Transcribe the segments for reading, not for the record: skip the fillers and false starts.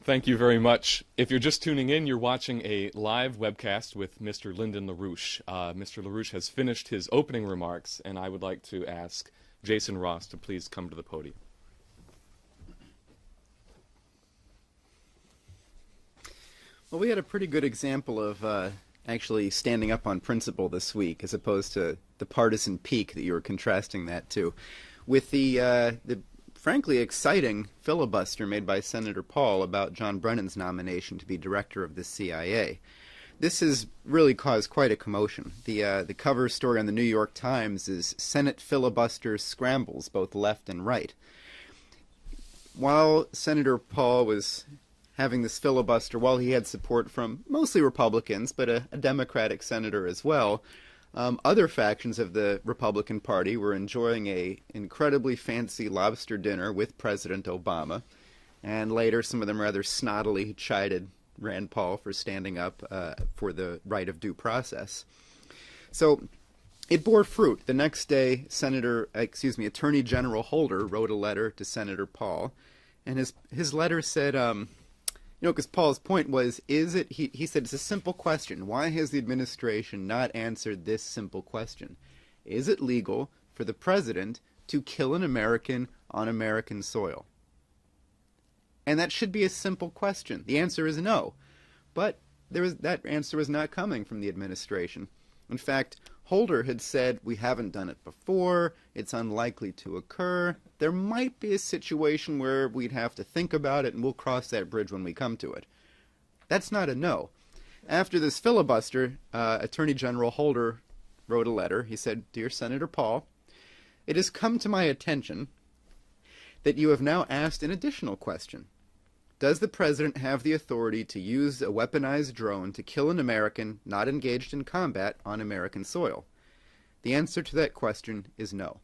Thank you very much. If you're just tuning in, you're watching a live webcast with Mr. Lyndon LaRouche. Mr. LaRouche has finished his opening remarks, and I would like to ask Jason Ross to please come to the podium. Well, we had a pretty good example of actually standing up on principle this week, as opposed to the partisan peak that you were contrasting that to, with the frankly exciting filibuster made by Senator Paul about John Brennan's nomination to be director of the CIA. This has really caused quite a commotion. The cover story on the New York Times is Senate filibuster scrambles both left and right. While Senator Paul was having this filibuster, while he had support from mostly Republicans, but a Democratic senator as well, other factions of the Republican Party were enjoying a incredibly fancy lobster dinner with President Obama, and later some of them rather snottily chided Rand Paul for standing up for the right of due process. So it bore fruit. The next day, Attorney General Holder wrote a letter to Senator Paul, and his letter said, because Paul's point was, he said, it's a simple question. Why has the administration not answered this simple question? Is it legal for the president to kill an American on American soil? And that should be a simple question. The answer is no. But that answer was not coming from the administration. In fact, Holder had said, we haven't done it before, it's unlikely to occur, there might be a situation where we'd have to think about it and we'll cross that bridge when we come to it. That's not a no. After this filibuster, Attorney General Holder wrote a letter. He said, Dear Senator Paul, it has come to my attention that you have now asked an additional question. Does the president have the authority to use a weaponized drone to kill an American not engaged in combat on American soil? The answer to that question is no.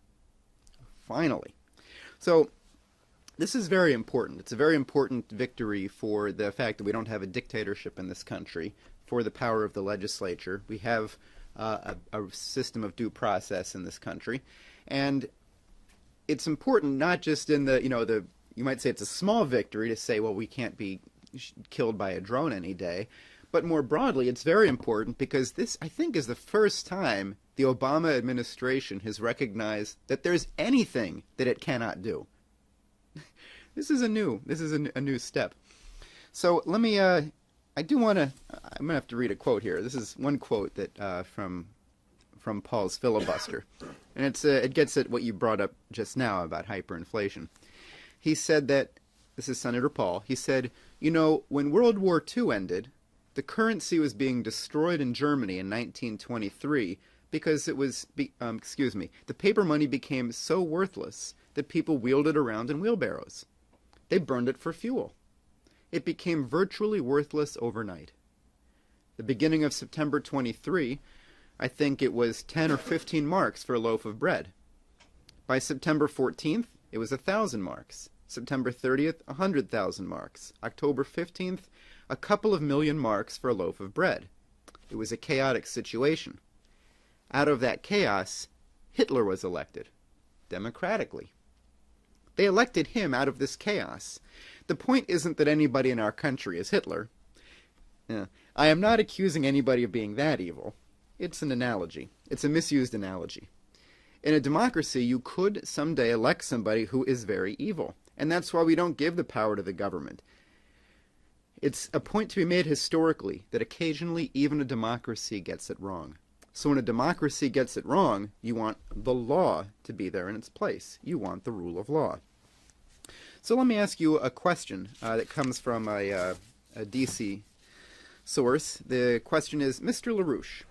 Finally. So this is very important. It's a very important victory for the fact that we don't have a dictatorship in this country, for the power of the legislature. We have a system of due process in this country. And it's important not just in you might say it's a small victory to say, well, we can't be killed by a drone any day. But more broadly, it's very important because this, I think, is the first time the Obama administration has recognized that there's anything that it cannot do. This is a new step. So let me, I'm going to have to read a quote here. This is one quote that from Paul's filibuster. And it gets at what you brought up just now about hyperinflation. He said that, this is Senator Paul, he said, when World War II ended, the currency was being destroyed in Germany in 1923 because the paper money became so worthless that people wheeled it around in wheelbarrows. They burned it for fuel. It became virtually worthless overnight. The beginning of September 23, I think it was 10 or 15 marks for a loaf of bread. By September 14th, it was 1,000 marks. September 30th, 100,000 marks. October 15th, a couple of million marks for a loaf of bread. It was a chaotic situation. Out of that chaos, Hitler was elected, democratically. They elected him out of this chaos. The point isn't that anybody in our country is Hitler. I am not accusing anybody of being that evil. It's an analogy. It's a misused analogy. In a democracy, you could someday elect somebody who is very evil, and that's why we don't give the power to the government. It's a point to be made historically that occasionally even a democracy gets it wrong. So when a democracy gets it wrong, you want the law to be there in its place. You want the rule of law. So let me ask you a question that comes from a D.C. source. The question is, Mr. LaRouche,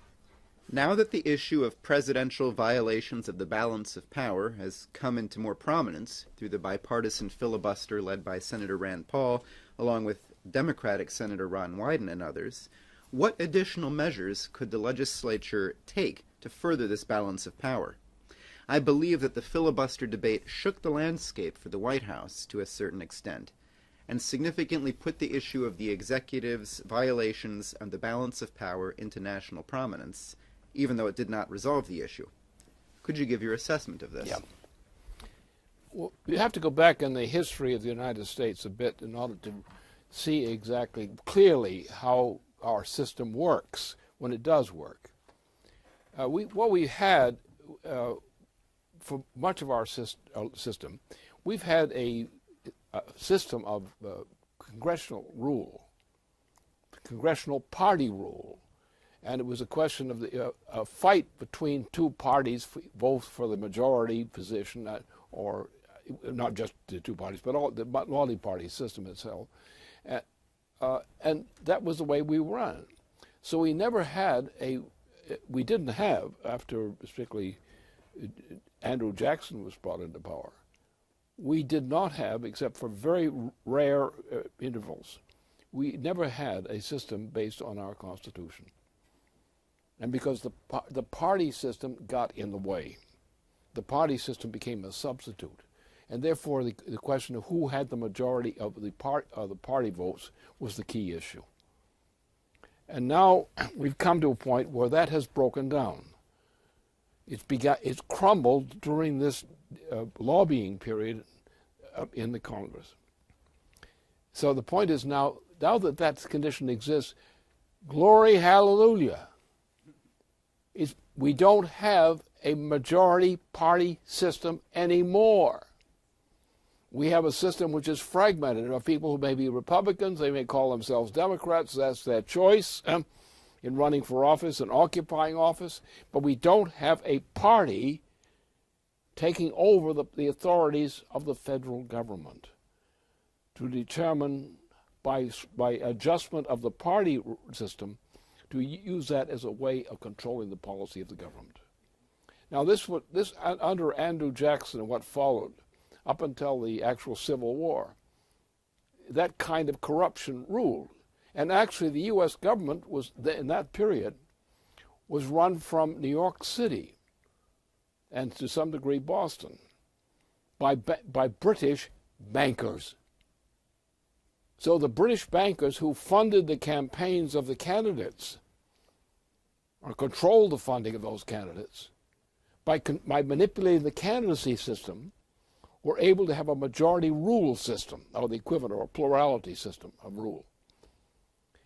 now that the issue of presidential violations of the balance of power has come into more prominence through the bipartisan filibuster led by Senator Rand Paul, along with Democratic Senator Ron Wyden and others, what additional measures could the legislature take to further this balance of power? I believe that the filibuster debate shook the landscape for the White House to a certain extent, and significantly put the issue of the executive's violations of the balance of power into national prominence, even though it did not resolve the issue. Could you give your assessment of this? Yeah. Well, you have to go back in the history of the United States a bit in order to see exactly clearly how our system works when it does work. What we had for much of our system, we've had a system of congressional rule, congressional party rule, and it was a question of a fight between two parties, both for the majority position, or not just the two parties, but all the multi-party system itself. And that was the way we ran. So we never had we didn't have, after particularly Andrew Jackson was brought into power, we did not have, except for very rare intervals, we never had a system based on our Constitution. And because the party system got in the way, the party system became a substitute. And therefore, the question of who had the majority of the party votes was the key issue. And now we've come to a point where that has broken down. It's crumbled during this lobbying period in the Congress. So the point is now that condition exists, glory, hallelujah. We don't have a majority party system anymore. We have a system which is fragmented. There are people who may be Republicans, they may call themselves Democrats, that's their choice in running for office and occupying office, but we don't have a party taking over the authorities of the federal government to determine by adjustment of the party system to use that as a way of controlling the policy of the government. Now this under Andrew Jackson and what followed, up until the actual Civil War, that kind of corruption ruled. And actually the U.S. government was, in that period, was run from New York City and to some degree Boston by British bankers. So the British bankers who funded the campaigns of the candidates or controlled the funding of those candidates by manipulating the candidacy system were able to have a majority rule system, or the equivalent, or a plurality system of rule.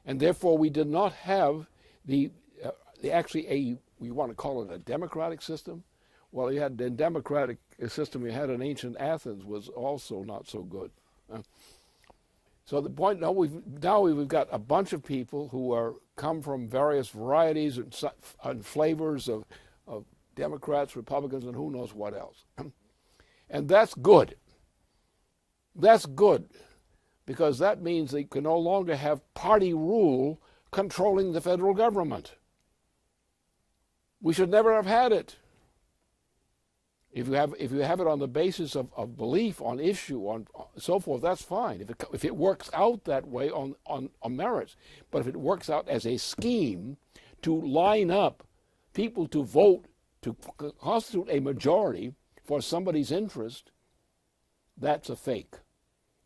And therefore we did not have we want to call it a democratic system. Well, you had the democratic system you had in ancient Athens was also not so good. So the point now we've got a bunch of people who come from various varieties and flavors of Democrats, Republicans, and who knows what else. And that's good. That's good, because that means they can no longer have party rule controlling the federal government. We should never have had it. If you have it on the basis of belief, on issue, on so forth, that's fine. If it works out that way on merits, but if it works out as a scheme to line up people to vote to constitute a majority for somebody's interest, that's a fake.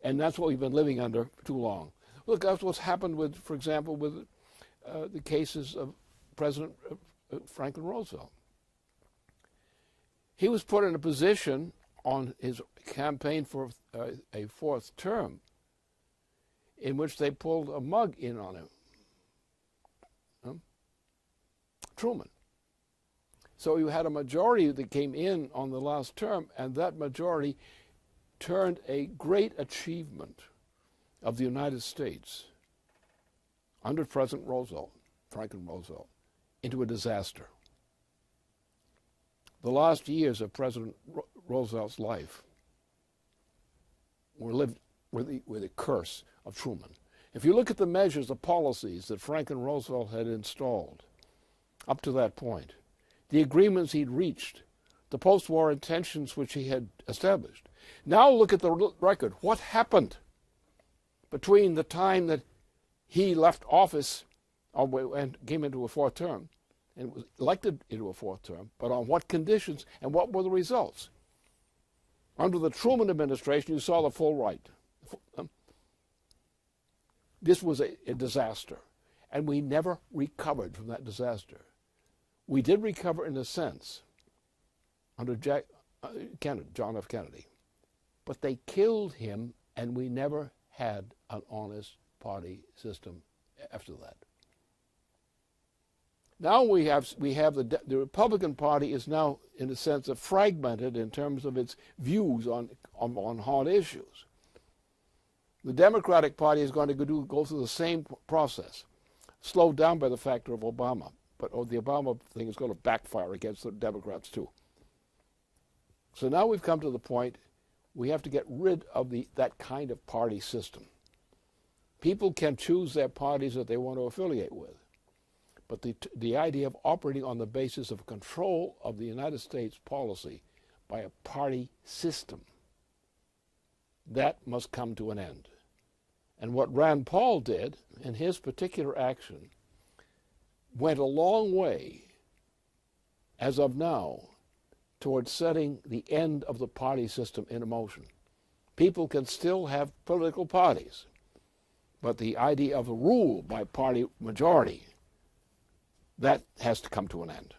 And that's what we've been living under for too long. Look, that's what's happened with, for example, with the cases of President Franklin Roosevelt. He was put in a position on his campaign for a fourth term in which they pulled a mug in on him. Truman. So you had a majority that came in on the last term, and that majority turned a great achievement of the United States under President Roosevelt, Franklin Roosevelt, into a disaster. The last years of President Roosevelt's life were lived with the curse of Truman. If you look at the measures, the policies that Franklin Roosevelt had installed up to that point, the agreements he'd reached, the post-war intentions which he had established. Now look at the record. What happened between the time that he left office and came into a fourth term and was elected into a fourth term, but on what conditions and what were the results? Under the Truman administration, you saw the full right. This was a disaster, and we never recovered from that disaster. We did recover in a sense under John F. Kennedy, but they killed him, and we never had an honest party system after that. Now we have the Republican Party is now, in a sense, fragmented in terms of its views on hard issues. The Democratic Party is going to go through the same process, slowed down by the factor of Obama. But the Obama thing is going to backfire against the Democrats too. So now we've come to the point we have to get rid of that kind of party system. People can choose their parties that they want to affiliate with. But the idea of operating on the basis of control of the United States policy by a party system, that must come to an end. And what Rand Paul did in his particular action went a long way, as of now, towards setting the end of the party system in motion. People can still have political parties, but the idea of a rule by party majority, that has to come to an end.